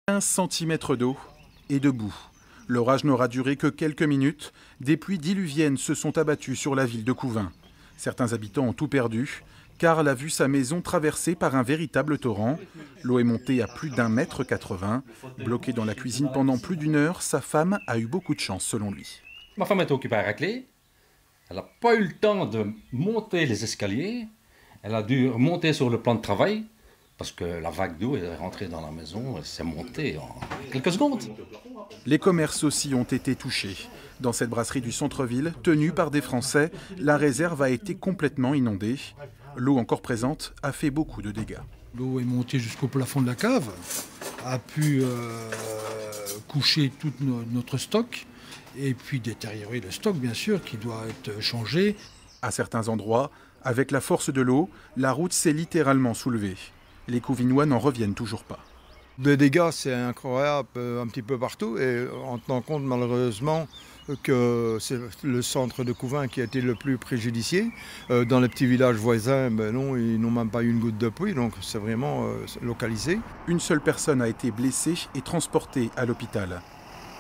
15 cm d'eau et de boue. L'orage n'aura duré que quelques minutes. Des pluies diluviennes se sont abattues sur la ville de Couvain. Certains habitants ont tout perdu. Karl a vu sa maison traversée par un véritable torrent. L'eau est montée à plus d'1,80 m. Bloquée dans la cuisine pendant plus d'1 heure, sa femme a eu beaucoup de chance selon lui. Ma femme était occupée à racler. Elle n'a pas eu le temps de monter les escaliers. Elle a dû monter sur le plan de travail parce que la vague d'eau est rentrée dans la maison et s'est montée en quelques secondes. Les commerces aussi ont été touchés. Dans cette brasserie du centre-ville, tenue par des Français, la réserve a été complètement inondée. L'eau encore présente a fait beaucoup de dégâts. L'eau est montée jusqu'au plafond de la cave, a pu coucher tout notre stock et puis détériorer le stock, bien sûr, qui doit être changé. À certains endroits, avec la force de l'eau, la route s'est littéralement soulevée. Les Couvinois n'en reviennent toujours pas. Des dégâts, c'est incroyable un petit peu partout et en tenant compte malheureusement que c'est le centre de Couvain qui a été le plus préjudicié. Dans les petits villages voisins, non, ils n'ont même pas eu une goutte de pluie, donc c'est vraiment localisé. Une seule personne a été blessée et transportée à l'hôpital.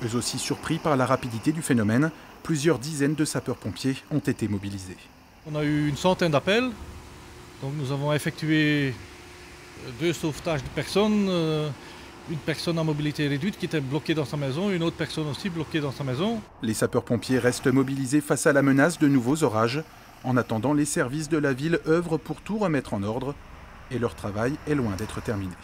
Eux aussi surpris par la rapidité du phénomène, plusieurs dizaines de sapeurs-pompiers ont été mobilisés. On a eu une centaine d'appels, donc nous avons effectué 2 sauvetages de personnes, une personne à mobilité réduite qui était bloquée dans sa maison, une autre personne aussi bloquée dans sa maison. Les sapeurs-pompiers restent mobilisés face à la menace de nouveaux orages. En attendant, les services de la ville œuvrent pour tout remettre en ordre et leur travail est loin d'être terminé.